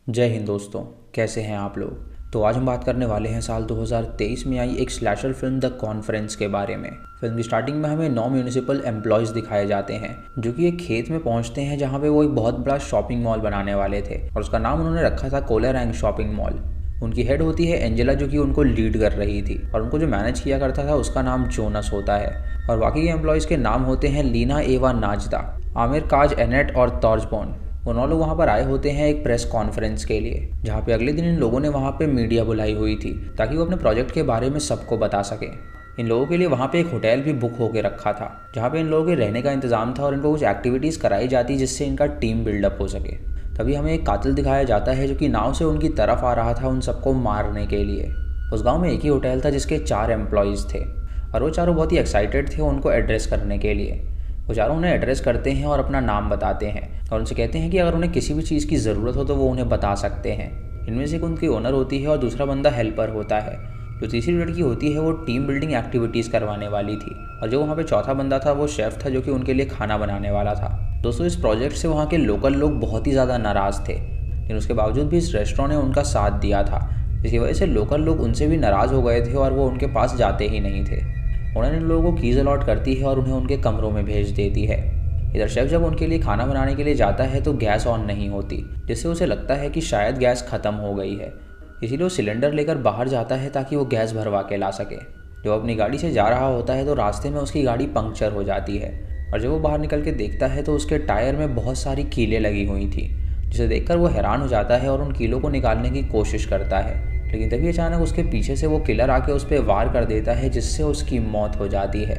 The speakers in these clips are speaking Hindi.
जय हिंद दोस्तों। कैसे हैं आप लोग। तो आज हम बात करने वाले हैं साल 2023 में आई एक स्लैशर फिल्म द कॉन्फ्रेंस के बारे में। फिल्म की स्टार्टिंग में हमें 9 म्यूनिसिपल एम्प्लॉयज़ दिखाए जाते हैं जो कि एक खेत में पहुंचते हैं जहां पे वो एक बहुत बड़ा शॉपिंग मॉल बनाने वाले थे और उसका नाम उन्होंने रखा था कोलरैंग शॉपिंग मॉल। उनकी हेड होती है एंजेला जो कि उनको लीड कर रही थी और उनको जो मैनेज किया करता था उसका नाम जोनस होता है। और बाकी के एम्प्लॉयज़ के नाम होते हैं लीना, एवा, नाजदा, आमिर, काज, एनेट और तॉर्जबॉन। वो 9 लोग वहाँ पर आए होते हैं एक प्रेस कॉन्फ्रेंस के लिए, जहाँ पे अगले दिन इन लोगों ने वहाँ पे मीडिया बुलाई हुई थी ताकि वो अपने प्रोजेक्ट के बारे में सबको बता सके। इन लोगों के लिए वहाँ पे एक होटल भी बुक होके रखा था जहाँ पे इन लोगों के रहने का इंतजाम था और इनको कुछ एक्टिविटीज़ कराई जाती जिससे इनका टीम बिल्डअप हो सके। तभी हमें एक कातिल दिखाया जाता है जो कि नाव से उनकी तरफ आ रहा था उन सबको मारने के लिए। उस गाँव में एक ही होटल था जिसके 4 एम्प्लॉयज़ थे और वो चारों बहुत ही एक्साइटेड थे उनको एड्रेस करने के लिए। वो चारों उन्हें एड्रेस करते हैं और अपना नाम बताते हैं और उनसे कहते हैं कि अगर उन्हें किसी भी चीज़ की ज़रूरत हो तो वो उन्हें बता सकते हैं। इनमें से एक उनकी ओनर होती है और दूसरा बंदा हेल्पर होता है। जो तीसरी लड़की होती है वो टीम बिल्डिंग एक्टिविटीज़ करवाने वाली थी और जो वहाँ पे चौथा बंदा था वो शेफ़ था जो कि उनके लिए खाना बनाने वाला था। दोस्तों, इस प्रोजेक्ट से वहाँ के लोकल लोग बहुत ही ज़्यादा नाराज़ थे, लेकिन उसके बावजूद भी इस रेस्टोरेंट ने उनका साथ दिया था, जिसकी वजह से लोकल लोग उनसे भी नाराज़ हो गए थे और वो उनके पास जाते ही नहीं थे। उन्होंने इन लोगों को कीज़ अलॉट करती है और उन्हें उनके कमरों में भेज देती है। इधर शेफ़ जब उनके लिए खाना बनाने के लिए जाता है तो गैस ऑन नहीं होती, जिससे उसे लगता है कि शायद गैस ख़त्म हो गई है। इसीलिए वो सिलेंडर लेकर बाहर जाता है ताकि वो गैस भरवा के ला सके। जब अपनी गाड़ी से जा रहा होता है तो रास्ते में उसकी गाड़ी पंक्चर हो जाती है और जब वो बाहर निकल के देखता है तो उसके टायर में बहुत सारी कीलें लगी हुई थी, जिसे देखकर वो हैरान हो जाता है और उन कीलों को निकालने की कोशिश करता है। लेकिन तभी अचानक उसके पीछे से वो किलर आके उस पर वार कर देता है जिससे उसकी मौत हो जाती है।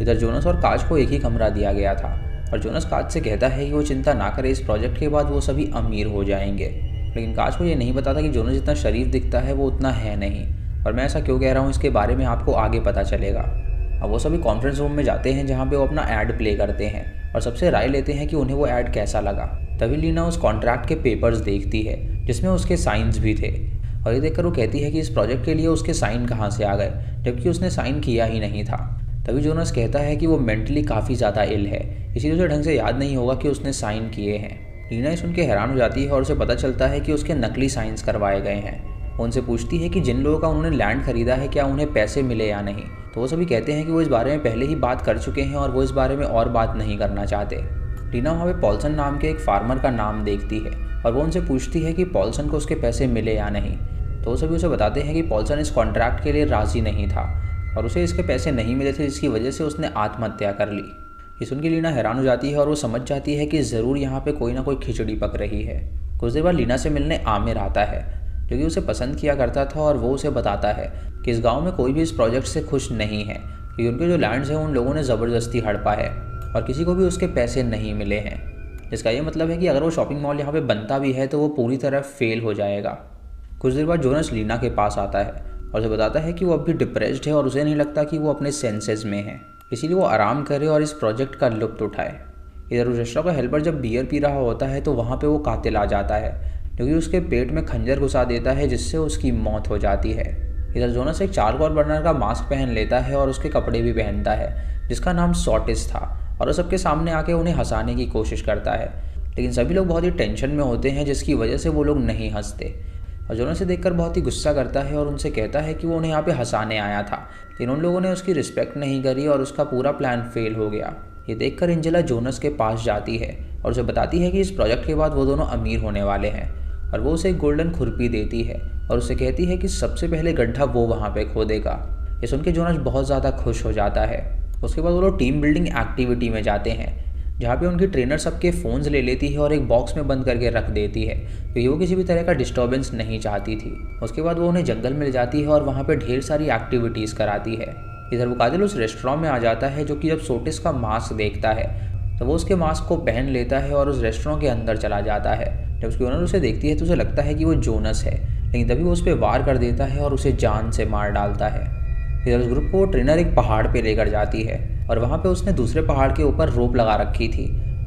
इधर जोनस और काज को एक ही कमरा दिया गया था और जोनस काज से कहता है कि वो चिंता ना करे, इस प्रोजेक्ट के बाद वो सभी अमीर हो जाएंगे। लेकिन काज को ये नहीं बताता कि जोनस जितना शरीफ दिखता है वो उतना है नहीं। और मैं ऐसा क्यों कह रहा हूँ इसके बारे में आपको आगे पता चलेगा। अब वो सभी कॉन्फ्रेंस रूम में जाते हैं जहाँ पे वो अपना ऐड प्ले करते हैं और सबसे राय लेते हैं कि उन्हें वो ऐड कैसा लगा। तभी लीना उस कॉन्ट्रैक्ट के पेपर्स देखती है जिसमें उसके साइंस भी थे और ये देखकर वो कहती है कि इस प्रोजेक्ट के लिए उसके साइन कहाँ से आ गए, जबकि उसने साइन किया ही नहीं था। तभी जोनस कहता है कि वो मेंटली काफ़ी ज़्यादा इल है, इसीलिए उसे ढंग से याद नहीं होगा कि उसने साइन किए हैं। लीना ये सुन के हैरान हो जाती है और उसे पता चलता है कि उसके नकली साइंस करवाए गए हैं। वो उनसे पूछती है कि जिन लोगों का उन्होंने लैंड खरीदा है क्या उन्हें पैसे मिले या नहीं, तो वो सभी कहते हैं कि वो इस बारे में पहले ही बात कर चुके हैं और वो इस बारे में और बात नहीं करना चाहते। लीना वहाँ पे पॉल्सन नाम के एक फार्मर का नाम देखती है और वो उनसे पूछती है कि पॉल्सन को उसके पैसे मिले या नहीं, तो वो सभी उसे बताते हैं कि पॉल्सन इस कॉन्ट्रैक्ट के लिए राज़ी नहीं था और उसे इसके पैसे नहीं मिले थे, जिसकी वजह से उसने आत्महत्या कर ली। ये सुन के लीना हैरान हो जाती है और वो समझ जाती है कि ज़रूर यहाँ पे कोई ना कोई खिचड़ी पक रही है। कुछ देर बाद लीना से मिलने आमिर आता है जो कि उसे पसंद किया करता था और वो उसे बताता है कि इस गाँव में कोई भी इस प्रोजेक्ट से खुश नहीं है क्योंकि उनके जो लैंड्स हैं उन लोगों ने ज़बरदस्ती हड़पा है और किसी को भी उसके पैसे नहीं मिले हैं। इसका ये मतलब है कि अगर वो शॉपिंग मॉल यहाँ पे बनता भी है तो वो पूरी तरह फेल हो जाएगा। कुछ देर बाद जोनस लीना के पास आता है और उसे बताता है कि वो अब भी डिप्रेस्ड है और उसे नहीं लगता कि वो अपने सेंसेस में है, इसीलिए वो आराम करे और इस प्रोजेक्ट का लुत्फ उठाए। इधर उस रेस्टोरेंट का हेल्पर जब बियर पी रहा होता है तो वहाँ पे वो कातिल आ जाता है जो कि उसके पेट में खंजर घुसा देता है जिससे उसकी मौत हो जाती है। इधर जोनस एक चारकोल बर्नर का मास्क पहन लेता है और उसके कपड़े भी पहनता है जिसका नाम सॉटिस था और वो सबके सामने आके उन्हें हंसाने की कोशिश करता है, लेकिन सभी लोग बहुत ही टेंशन में होते हैं जिसकी वजह से वो लोग नहीं हंसते। और जोनस से देखकर बहुत ही गुस्सा करता है और उनसे कहता है कि वो उन्हें यहाँ पे हंसाने आया था, लेकिन उन लोगों ने उसकी रिस्पेक्ट नहीं करी और उसका पूरा प्लान फेल हो गया। ये देखकर एंजेला जोनस के पास जाती है और उसे बताती है कि इस प्रोजेक्ट के बाद वो दोनों अमीर होने वाले हैं और वो उसे एक गोल्डन खुरपी देती है और उसे कहती है कि सबसे पहले गड्ढा वो वहाँ पे खोदेगा। ये सुन के जोनस बहुत ज़्यादा खुश हो जाता है। उसके बाद वो लोग टीम बिल्डिंग एक्टिविटी में जाते हैं जहाँ पे उनकी ट्रेनर सबके फ़ोन्स ले लेती है और एक बॉक्स में बंद करके रख देती है क्योंकि वो किसी भी तरह का डिस्टर्बेंस नहीं चाहती थी। उसके बाद वो उन्हें जंगल में ले जाती है और वहाँ पे ढेर सारी एक्टिविटीज़ कराती है। इधर वो कातिल उस रेस्टोरेंट में आ जाता है जो कि जब सोटिस का मास्क देखता है तो वो उसके मास्क को पहन लेता है और उस रेस्टोरेंट के अंदर चला जाता है। जब उसकी ओनर उसे देखती है तो उसे लगता है कि वो जोनस है, लेकिन तभी वो उस पर वार कर देता है और उसे जान से मार डालता है। इधर उस ग्रुप को ट्रेनर एक पहाड़ पे लेकर जाती है और वहाँ पे उसने दूसरे पहाड़ के ऊपर रोप लगा रखी थी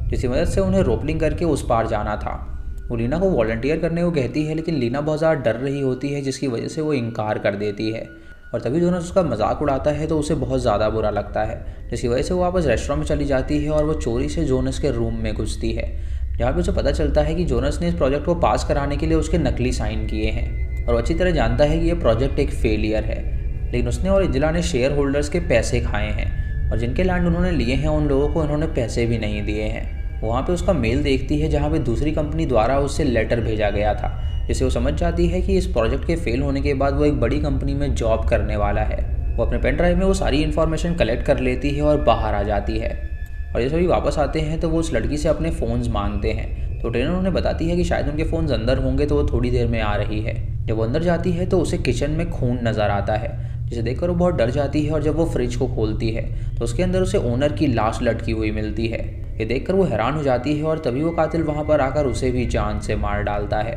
जिसकी मदद से उन्हें रोपलिंग करके उस पार जाना था। वो लीना को वॉलंटियर करने को कहती है, लेकिन लीना बहुत ज़्यादा डर रही होती है जिसकी वजह से वो इनकार कर देती है और तभी जोनस उसका मजाक उड़ाता है तो उसे बहुत ज़्यादा बुरा लगता है, जिसकी वजह से वो वापस रेस्टोरेंट में चली जाती है और वो चोरी से जोनस के रूम में घुसती है जहाँ पे उसे पता चलता है कि जोनस ने इस प्रोजेक्ट को पास कराने के लिए उसके नकली साइन किए हैं और वो अच्छी तरह जानता है कि यह प्रोजेक्ट एक फेलियर है। लेकिन उसने और एंजेला ने शेयर होल्डर्स के पैसे खाए हैं और जिनके लैंड उन्होंने लिए हैं उन लोगों को उन्होंने पैसे भी नहीं दिए हैं। वहाँ पे उसका मेल देखती है जहाँ पे दूसरी कंपनी द्वारा उससे लेटर भेजा गया था, जिससे वो समझ जाती है कि इस प्रोजेक्ट के फेल होने के बाद वो एक बड़ी कंपनी में जॉब करने वाला है। वो अपने पेन ड्राइव में वो सारी इन्फॉर्मेशन कलेक्ट कर लेती है और बाहर आ जाती है। और ये सभी वापस आते हैं तो वो उस लड़की से अपने फ़ोन्स मांगते हैं, तो ट्रेनर उन्हें बताती है कि शायद उनके फ़ोन्स अंदर होंगे, तो वो थोड़ी देर में आ रही है। जब वो अंदर जाती है तो उसे किचन में खून नज़र आता है, जिसे देखकर वो बहुत डर जाती है। और जब वो फ्रिज को खोलती है तो उसके अंदर उसे ओनर की लाश लटकी हुई मिलती है। ये देखकर वो हैरान हो जाती है और तभी वो कातिल वहाँ पर आकर उसे भी जान से मार डालता है।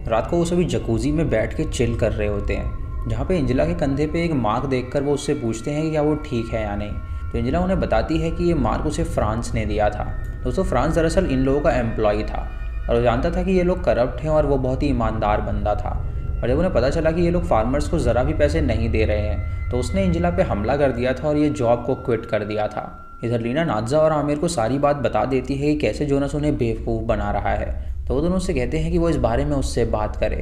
रात को वो सभी जकूज़ी में बैठ के चिल कर रहे होते हैं, जहाँ पे एंजेला के कंधे पे एक मार्क देखकर वो उससे पूछते हैं कि क्या वो ठीक है या नहीं। तो एंजेला उन्हें बताती है कि ये मार्क उसे फ्रांस ने दिया था। दोस्तों, फ्रांस दरअसल इन लोगों का एम्प्लॉय था और वो जानता था कि ये लोग करप्ट हैं और वो बहुत ही ईमानदार बंदा था। और जब उन्हें पता चला कि ये लोग फार्मर्स को ज़रा भी पैसे नहीं दे रहे हैं तो उसने एंजेला पे हमला कर दिया था और ये जॉब को क्विट कर दिया था। इधर लीना नात्जा और आमिर को सारी बात बता देती है कि कैसे जोनस उन्हें बेवकूफ़ बना रहा है। तो वो दोनों उससे कहते हैं कि वो इस बारे में उससे बात करे।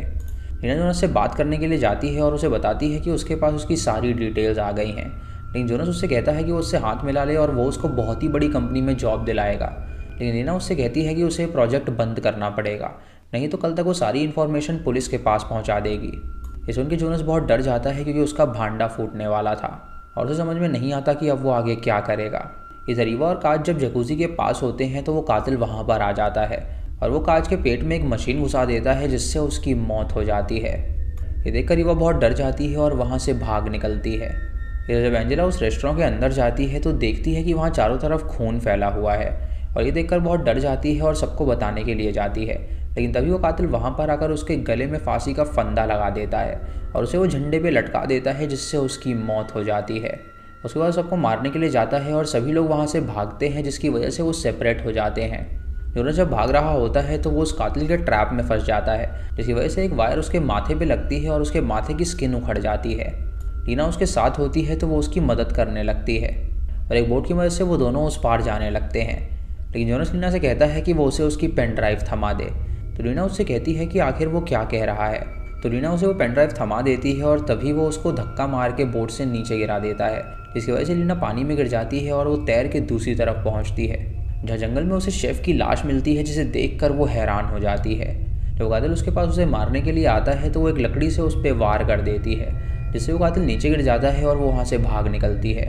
लीना जोनस से बात करने के लिए जाती है और उसे बताती है कि उसके पास उसकी सारी डिटेल्स आ गई हैं। लेकिन जोनस उससे कहता है कि वो उससे हाथ मिला ले और वो उसको बहुत ही बड़ी कंपनी में जॉब दिलाएगा। लेकिन लीना उससे कहती है कि उसे प्रोजेक्ट बंद करना पड़ेगा, नहीं तो कल तक वो सारी इन्फॉर्मेशन पुलिस के पास पहुंचा देगी। ये सुन के जोनस बहुत डर जाता है क्योंकि उसका भांडा फूटने वाला था और उसे समझ में नहीं आता कि अब वो आगे क्या करेगा। इधर ईवा और काज जब जकूज़ी के पास होते हैं तो वो कातिल वहाँ पर आ जाता है और वो काज के पेट में एक मशीन घुसा देता है जिससे उसकी मौत हो जाती है। ये देखकर ईवा बहुत डर जाती है और वहाँ से भाग निकलती है। इधर जब एंजेला उस रेस्टोरेंट के अंदर जाती है तो देखती है कि वहाँ चारों तरफ खून फैला हुआ है और ये देखकर बहुत डर जाती है और सबको बताने के लिए जाती है। लेकिन तभी वो कातिल वहाँ पर आकर उसके गले में फांसी का फंदा लगा देता है और उसे वो झंडे पे लटका देता है जिससे उसकी मौत हो जाती है। उसके बाद सबको मारने के लिए जाता है और सभी लोग वहाँ से भागते हैं, जिसकी वजह से वो सेपरेट हो जाते हैं। जोनस जब भाग रहा होता है तो वो उस कातिल के ट्रैप में फंस जाता है, जिसकी वजह से एक वायर उसके माथे पे लगती है और उसके माथे की स्किन उखड़ जाती है। लीना उसके साथ होती है तो वो उसकी मदद करने लगती है और एक बोट की मदद से वो दोनों उस पार जाने लगते हैं। लेकिन जोनस लीना से कहता है कि वो उसे उसकी पेन ड्राइव थमा दे। तो लीना उससे कहती है कि आखिर वो क्या कह रहा है। तो लीना उसे वो पेन ड्राइव थमा देती है और तभी वो उसको धक्का मार के बोट से नीचे गिरा देता है, जिसकी वजह से लीना पानी में गिर जाती है और वो तैर के दूसरी तरफ पहुंचती है, जहाँ जंगल में उसे शेफ की लाश मिलती है, जिसे देखकर वो हैरान हो जाती है। जब कातिल उसके पास उसे मारने के लिए आता है तो वो एक लकड़ी से उस पर वार कर देती है, जिससे वो कातिल नीचे गिर जाता है और वो वहाँ से भाग निकलती है।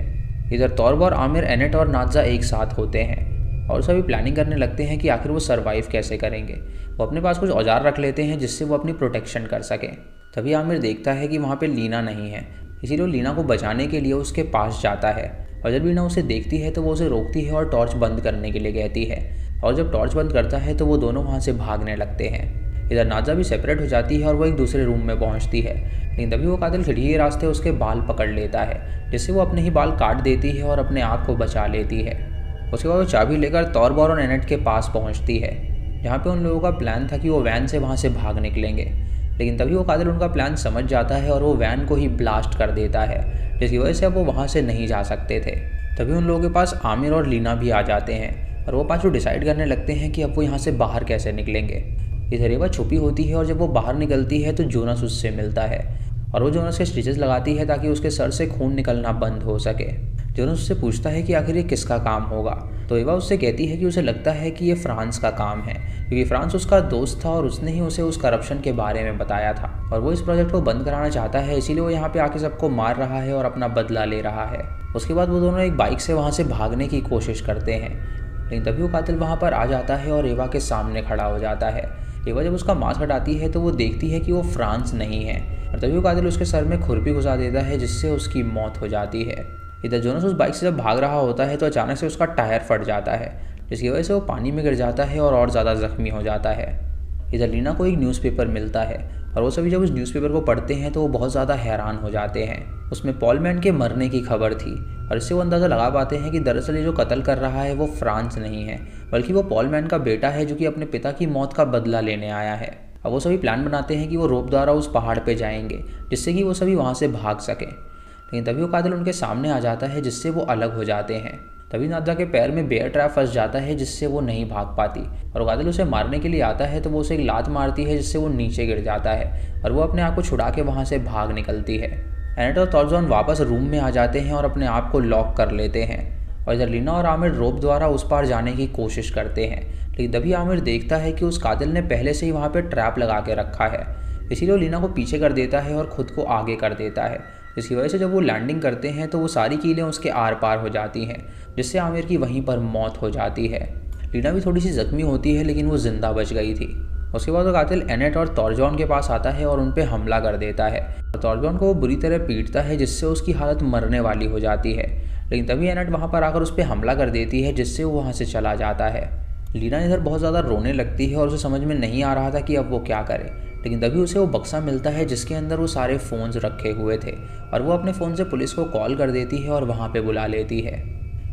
इधर तौरबा और आमिर, एनेट और नात्जा एक साथ होते हैं और सभी प्लानिंग करने लगते हैं कि आखिर वो सरवाइव कैसे करेंगे। वो अपने पास कुछ औजार रख लेते हैं जिससे वो अपनी प्रोटेक्शन कर सकें। तभी आमिर देखता है कि वहाँ पे लीना नहीं है, इसीलिए वो लीना को बचाने के लिए उसके पास जाता है और जब लीना उसे देखती है तो वो उसे रोकती है और टॉर्च बंद करने के लिए कहती है और जब टॉर्च बंद करता है तो वो दोनों वहाँ से भागने लगते हैं। इधर नात्जा भी सेपरेट हो जाती है और वो एक दूसरे रूम में पहुँचती है, लेकिन तभी वो कातिल खिड़की के रास्ते उसके बाल पकड़ लेता है, जिससे वो अपने ही बाल काट देती है और अपने आप को बचा लेती है। उसके बाद वो चाबी लेकर तौरबा और एनेट के पास पहुंचती है, जहाँ पे उन लोगों का प्लान था कि वो वैन से वहाँ से भाग निकलेंगे। लेकिन तभी वो कातिल उनका प्लान समझ जाता है और वो वैन को ही ब्लास्ट कर देता है, जिसकी वजह से अब वो वहाँ से नहीं जा सकते थे। तभी उन लोगों के पास आमिर और लीना भी आ जाते हैं और वो पाँचों डिसाइड करने लगते हैं कि अब वो यहाँ से बाहर कैसे निकलेंगे। इधर ईवा छुपी होती है और जब वो बाहर निकलती है तो जोनस उससे मिलता है और वो जोनस के स्टिचेस लगाती है ताकि उसके सर से खून निकलना बंद हो सके। जोनस उससे पूछता है कि आखिर ये किसका काम होगा। तो ईवा उससे कहती है कि उसे लगता है कि ये फ्रांस का काम है, क्योंकि फ्रांस उसका दोस्त था और उसने ही उसे उस करप्शन के बारे में बताया था और वो इस प्रोजेक्ट को बंद कराना चाहता है, इसीलिए वो यहाँ पे आके सबको मार रहा है और अपना बदला ले रहा है। उसके बाद वो दोनों एक बाइक से वहाँ से भागने की कोशिश करते हैं, लेकिन तभी वो कातिल वहाँ पर आ जाता है और ईवा के सामने खड़ा हो जाता है। ईवा जब उसका मास्क हटाती है तो वो देखती है कि वो फ्रांस नहीं है और तभी वो कातिल उसके सर में खुरपी घुसा देता है, जिससे उसकी मौत हो जाती है। इधर जोनस उस बाइक से जब भाग रहा होता है तो अचानक से उसका टायर फट जाता है, जिसकी वजह से वो पानी में गिर जाता है और ज़्यादा ज़ख्मी हो जाता है। इधर लीना को एक न्यूज़पेपर मिलता है और वो सभी जब उस न्यूज़पेपर को पढ़ते हैं तो वो बहुत ज़्यादा हैरान हो जाते हैं। उसमें पॉल मैन के मरने की खबर थी और इससे वो अंदाज़ा लगा पाते हैं कि दरअसल ये जो कत्ल कर रहा है वो फ्रांस नहीं है, बल्कि वो पॉल मैन का बेटा है जो कि अपने पिता की मौत का बदला लेने आया है। अब वो सभी प्लान बनाते हैं कि वो रोप द्वारा उस पहाड़ पे जाएंगे, जिससे कि वो सभी वहाँ से भाग सकें। लेकिन तभी वो कातिल उनके सामने आ जाता है, जिससे वो अलग हो जाते हैं। तभी नादिया के पैर में बेयर ट्रैप फंस जाता है जिससे वो नहीं भाग पाती और कातिल उसे मारने के लिए आता है तो वो उसे एक लात मारती है जिससे वो नीचे गिर जाता है और वो अपने आप को छुड़ा के वहाँ से भाग निकलती है। एनेट और थॉर्जॉन वापस रूम में आ जाते हैं और अपने आप को लॉक कर लेते हैं और इधर लीना और आमिर रोप द्वारा उस पार जाने की कोशिश करते हैं, लेकिन तभी आमिर देखता है कि उस कातिल ने पहले से ही वहाँ पे ट्रैप लगा के रखा है। इसीलिए लीना को पीछे कर देता है और खुद को आगे कर देता है, जिसकी वजह से जब वो लैंडिंग करते हैं तो वो सारी कीलें उसके आर पार हो जाती हैं, जिससे आमिर की वहीं पर मौत हो जाती है। लीना भी थोड़ी सी जख्मी होती है लेकिन वो जिंदा बच गई थी। उसके बाद वो कातिल एनेट और थॉर्जॉन के पास आता है और उन पर हमला कर देता है और थॉर्जॉन को वो बुरी तरह पीटता है जिससे उसकी हालत मरने वाली हो जाती है, लेकिन तभी एनेट वहाँ पर आकर उस पर हमला कर देती है जिससे वो वहाँ से चला जाता है। लीना इधर बहुत ज़्यादा रोने लगती है और उसे समझ में नहीं आ रहा था कि अब वो क्या करे, लेकिन तभी उसे वो बक्सा मिलता है जिसके अंदर वो सारे फ़ोन्स रखे हुए थे और वो अपने फ़ोन से पुलिस को कॉल कर देती है और वहाँ पे बुला लेती है।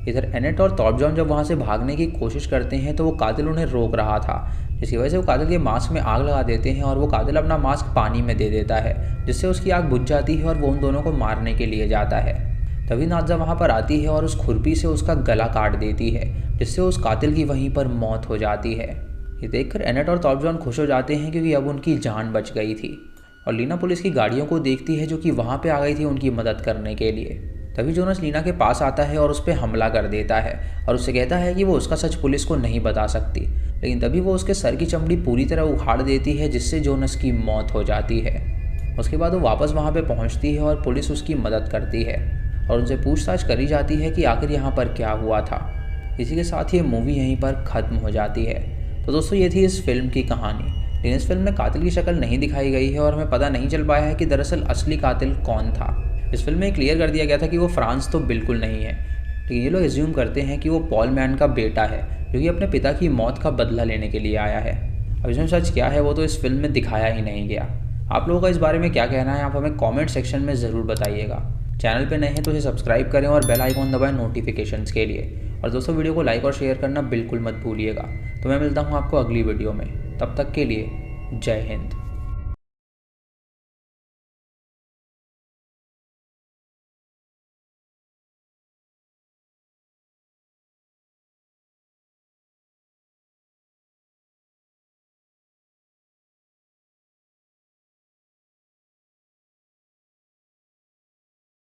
इधर एनेट और थॉर्जॉन जब वहाँ से भागने की कोशिश करते हैं तो वो कातिल उन्हें रोक रहा था, जिसकी वजह से वो कातिल के मास्क में आग लगा देते हैं और वो कातिल अपना मास्क पानी में दे देता है जिससे उसकी आग बुझ जाती है और वो उन दोनों को मारने के लिए जाता है। तभी नादिया वहाँ पर आती है और उस खुरपी से उसका गला काट देती है जिससे उस कातिल की वहीं पर मौत हो जाती है। ये देखकर एनेट और थॉर्जॉन खुश हो जाते हैं क्योंकि अब उनकी जान बच गई थी और लीना पुलिस की गाड़ियों को देखती है जो कि वहाँ पे आ गई थी उनकी मदद करने के लिए। तभी जोनस लीना के पास आता है और उस पर हमला कर देता है और उससे कहता है कि वो उसका सच पुलिस को नहीं बता सकती, लेकिन तभी वो उसके सर की चमड़ी पूरी तरह उखाड़ देती है जिससे जोनस की मौत हो जाती है। उसके बाद वो वापस वहाँ पर पहुँचती है और पुलिस उसकी मदद करती है और उनसे पूछताछ करी जाती है कि आखिर यहाँ पर क्या हुआ था। इसी के साथ ये मूवी यहीं पर ख़त्म हो जाती है। तो दोस्तों ये थी इस फिल्म की कहानी, लेकिन इस फिल्म में कातिल की शक्ल नहीं दिखाई गई है और हमें पता नहीं चल पाया है कि दरअसल असली कातिल कौन था। इस फिल्म में क्लियर कर दिया गया था कि वो फ्रांस तो बिल्कुल नहीं है, लेकिन ये लोग एज्यूम करते हैं कि वो पॉल मैन का बेटा है जो कि अपने पिता की मौत का बदला लेने के लिए आया है। अब इसमें सच क्या है वो तो इस फिल्म में दिखाया ही नहीं गया। आप लोगों का इस बारे में क्या कहना है आप हमें कॉमेंट सेक्शन में ज़रूर बताइएगा। चैनल पे नए हैं तो इसे सब्सक्राइब करें और बेल आइकॉन दबाएं नोटिफिकेशंस के लिए। और दोस्तों वीडियो को लाइक और शेयर करना बिल्कुल मत भूलिएगा। तो मैं मिलता हूँ आपको अगली वीडियो में, तब तक के लिए जय हिंद।